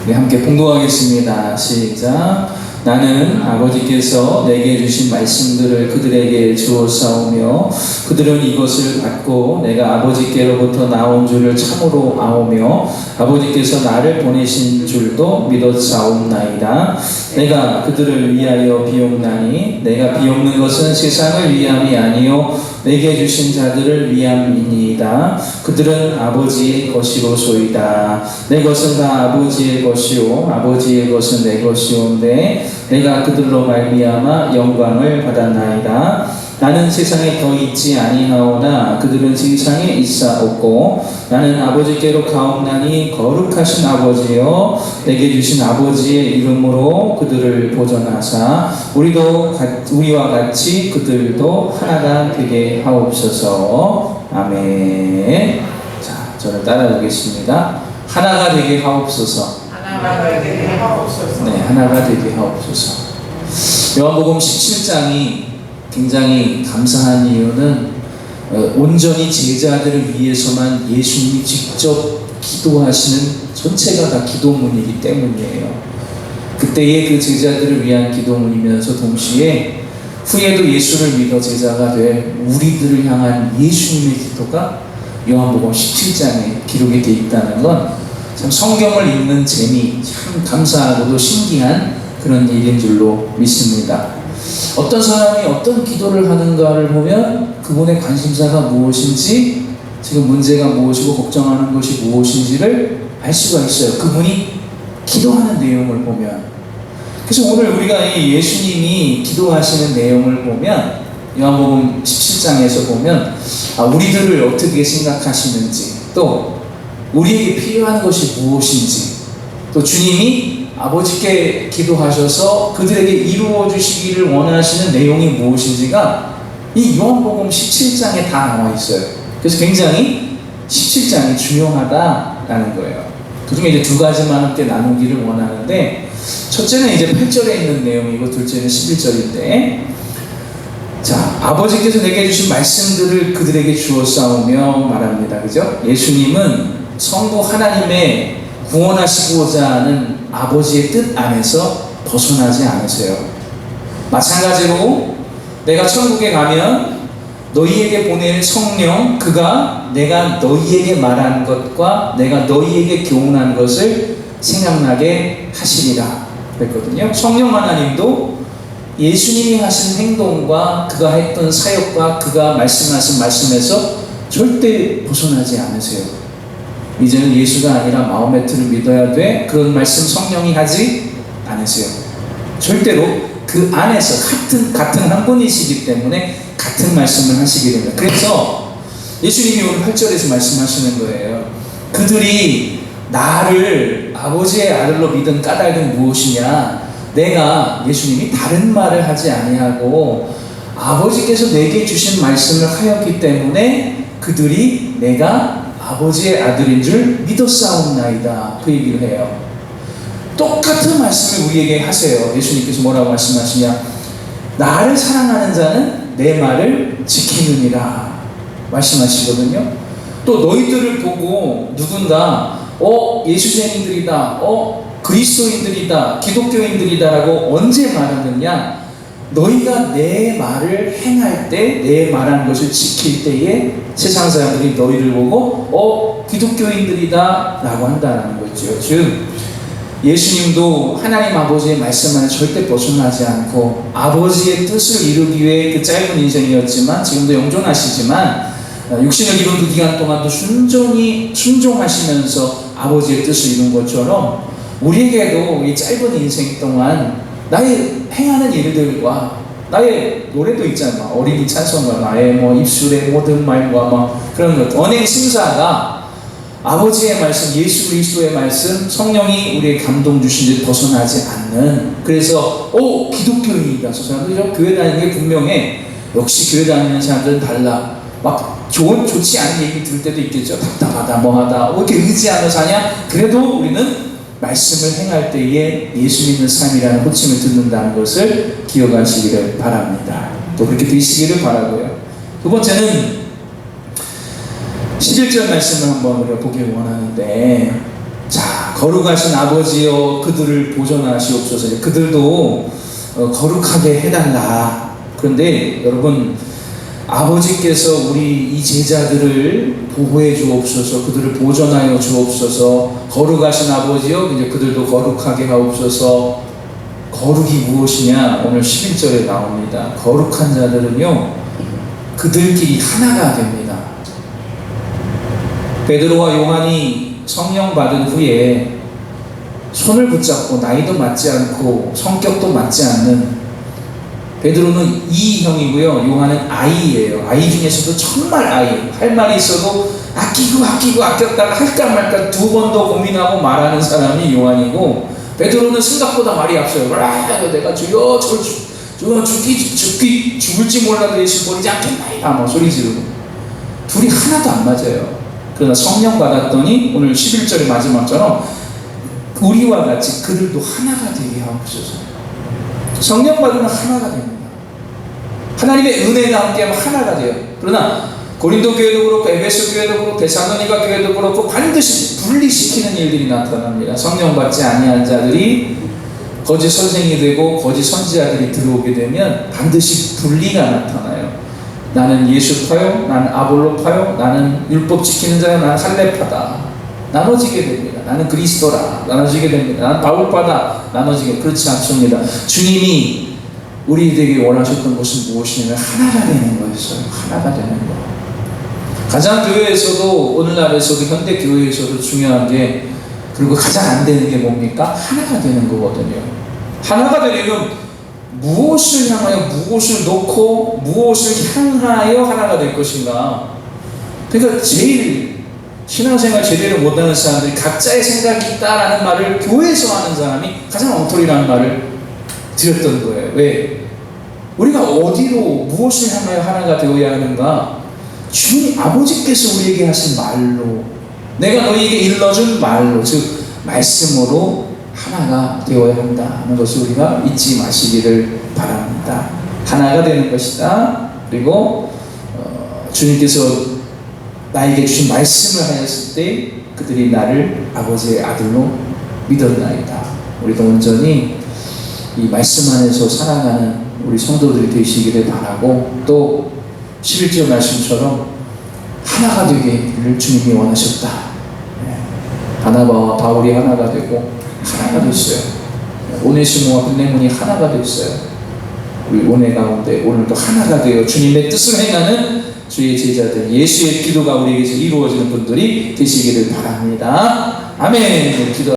우리 함께 봉독하겠습니다. 시작. 나는 아버지께서 내게 주신 말씀들을 그들에게 주었사오며 그들은 이것을 받고 내가 아버지께로부터 나온 줄을 참으로 아오며 아버지께서 나를 보내신 줄도 믿었사옵나이다. 내가 그들을 위하여 비옵나니 내가 비옵는 것은 세상을 위함이 아니요 내게 주신 자들을 위함이니이다. 그들은 아버지의 것이로소이다. 내 것은 다 아버지의 것이요 아버지의 것은 내 것이온데 내가 그들로 말미암아 영광을 받았나이다. 나는 세상에 더 있지 아니하오나 그들은 세상에 있사옵고 나는 아버지께로 가옵나니 거룩하신 아버지여 내게 주신 아버지의 이름으로 그들을 보존하사 우리와 같이 그들도 하나가 되게 하옵소서. 아멘. 자, 저를 따라하겠습니다. 하나가 되게 하옵소서. 하나가 되게 하옵소서. 네, 하나가 되게 하옵소서. 요한복음 17장이 굉장히 감사한 이유는 온전히 제자들을 위해서만 예수님이 직접 기도하시는 전체가 다 기도문이기 때문이에요. 그때의 그 제자들을 위한 기도문이면서 동시에 후에도 예수를 믿어 제자가 될 우리들을 향한 예수님의 기도가 요한복음 17장에 기록이 되어 있다는 건 참 성경을 읽는 재미, 참 감사하고도 신기한 그런 일인 줄로 믿습니다. 어떤 사람이 어떤 기도를 하는가를 보면 그분의 관심사가 무엇인지, 지금 문제가 무엇이고 걱정하는 것이 무엇인지를 알 수가 있어요. 그분이 기도하는 내용을 보면. 그래서 오늘 우리가 이 예수님이 기도하시는 내용을 보면 요한복음 17장에서 보면 우리들을 어떻게 생각하시는지, 또 우리에게 필요한 것이 무엇인지, 또 주님이 아버지께 기도하셔서 그들에게 이루어 주시기를 원하시는 내용이 무엇인지가 이 요한복음 17장에 다 나와 있어요. 그래서 굉장히 17장이 중요하다라는 거예요. 그 중에 이제 두 가지만 함께 나누기를 원하는데, 첫째는 이제 8절에 있는 내용이고 둘째는 11절인데, 자, 아버지께서 내게 주신 말씀들을 그들에게 주었사오며 말합니다. 그죠? 예수님은 성부 하나님의 구원하시고자 하는 아버지의 뜻 안에서 벗어나지 않으세요. 마찬가지로 내가 천국에 가면 너희에게 보낼 성령, 그가 내가 너희에게 말한 것과 내가 너희에게 교훈한 것을 생각나게 하시리라 그랬거든요. 성령 하나님도 예수님이 하신 행동과 그가 했던 사역과 그가 말씀하신 말씀에서 절대 벗어나지 않으세요. 이제는 예수가 아니라 마호메트를 믿어야 돼. 그런 말씀 성령이 하지 않으세요. 절대로 그 안에서 같은 한 분이시기 때문에 같은 말씀을 하시게 됩니다. 그래서 예수님이 오늘 8절에서 말씀하시는 거예요. 그들이 나를 아버지의 아들로 믿은 까닭은 무엇이냐? 내가, 예수님이 다른 말을 하지 아니하고 아버지께서 내게 주신 말씀을 하였기 때문에 그들이 내가 아버지의 아들인 줄 믿었사옵나이다. 그 얘기를 해요. 똑같은 말씀을 우리에게 하세요. 예수님께서 뭐라고 말씀하시냐? 나를 사랑하는 자는 내 말을 지키느니라 말씀하시거든요. 또 너희들을 보고 누군가 예수쟁이들이다, 그리스도인들이다, 기독교인들이다라고 언제 말하느냐? 너희가 내 말을 행할 때, 내 말한 것을 지킬 때에 세상 사람들이 너희를 보고 기독교인들이다 라고 한다는 거죠. 즉 예수님도 하나님 아버지의 말씀 안에 절대 벗어나지 않고 아버지의 뜻을 이루기 위해 그 짧은 인생이었지만, 지금도 영존하시지만 육신을 입은 그 기간 동안도 순종하시면서 아버지의 뜻을 이룬 것처럼 우리에게도 이 짧은 인생 동안 나의 행하는 일들과 나의 노래도 있잖아. 어린이 찬송가, 나의 입술의 모든 말과 그런 것, 언행 심사가 아버지의 말씀, 예수 그리스도의 말씀, 성령이 우리의 감동 주신 듯 벗어나지 않는. 그래서 기독교인이다. 저 사람들이 교회 다니는 게 분명해. 역시 교회 다니는 사람들은 달라. 막 좋지 않은 얘기 들을 때도 있겠죠. 답답하다, 뭐하다, 왜 이렇게 의지하며 사냐? 그래도 우리는 말씀을 행할 때에 예수 믿는 삶이라는 호칭을 듣는다는 것을 기억하시기를 바랍니다. 또 그렇게 되시기를 바라고요. 두 번째는 11절 말씀을 한번 우리가 보길 원하는데, 자, 거룩하신 아버지여 그들을 보존하시옵소서. 그들도 거룩하게 해달라. 그런데 여러분, 아버지께서 우리 이 제자들을 보호해 주옵소서, 그들을 보존하여 주옵소서. 거룩하신 아버지여 이제 그들도 거룩하게 하옵소서. 거룩이 무엇이냐? 오늘 11절에 나옵니다. 거룩한 자들은요, 그들끼리 하나가 됩니다. 베드로와 요한이 성령 받은 후에 손을 붙잡고 나이도 맞지 않고 성격도 맞지 않는, 베드로는 이형이고요, 요한은 아이예요. 아이 중에서도 정말 아이, 할 말이 있어도 아끼고 아꼈다가 할까 말까 두 번 더 고민하고 말하는 사람이 요한이고, 베드로는 생각보다 말이 앞서요. 내가 주여 죽을지 몰라도 예수 버리지 않겠나이다 뭐 소리 지르고. 둘이 하나도 안 맞아요. 그러나 성령 받았더니 오늘 11절의 마지막처럼 우리와 같이 그들도 하나가 되게 하옵소서. 성령 받으면 하나가 됩니다. 하나님의 은혜가 함께하면 하나가 돼요. 그러나 고린도 교회도 그렇고 에베소 교회도 그렇고 데살로니가 교회도 그렇고 반드시 분리시키는 일들이 나타납니다. 성령 받지 아니한 자들이 거짓 선생이 되고 거짓 선지자들이 들어오게 되면 반드시 분리가 나타나요. 나는 예수파요, 나는 아볼로파요, 나는 율법 지키는 자요, 나는 할례파다. 나눠지게 됩니다. 나는 그리스도라. 나눠지게 됩니다. 나는 바울파다. 나눠지게. 그렇지 않습니다. 주님이 우리에게 원하셨던 것은 무엇이냐면 하나가 되는 거였어요. 하나가 되는 거. 가장 교회에서도, 오늘날에서도, 현대 교회에서도 중요한 게, 그리고 가장 안 되는 게 뭡니까? 하나가 되는 거거든요. 하나가 되려면 무엇을 향하여, 무엇을 놓고, 무엇을 향하여 하나가 될 것인가. 그러니까 제일 신앙생활 제대로 못하는 사람들이 각자의 생각이 있다라는 말을 교회에서 하는 사람이 가장 엉터리라는 말을 드렸던 거예요. 왜? 우리가 어디로, 무엇을 향하여 하나가 되어야 하는가? 주님 아버지께서 우리에게 하신 말로, 내가 너희에게 일러준 말로, 즉 말씀으로 하나가 되어야 한다 하는 것을 우리가 잊지 마시기를 바랍니다. 하나가 되는 것이다. 그리고 주님께서 나에게 주신 말씀을 하였을 때 그들이 나를 아버지의 아들로 믿었나이다. 우리도 온전히 이 말씀 안에서 살아가는 우리 성도들이 되시기를 바라고, 또 11절 말씀처럼 하나가 되기를 주님이 원하셨다. 바나바와 바울이 하나가 되고 하나가 됐어요. 오네시모와 빌레몬이 하나가 됐어요. 우리 은혜 가운데 오늘도 하나가 되어 주님의 뜻을 행하는 주의 제자들, 예수의 기도가 우리에게서 이루어지는 분들이 되시기를 바랍니다. 아멘. 기도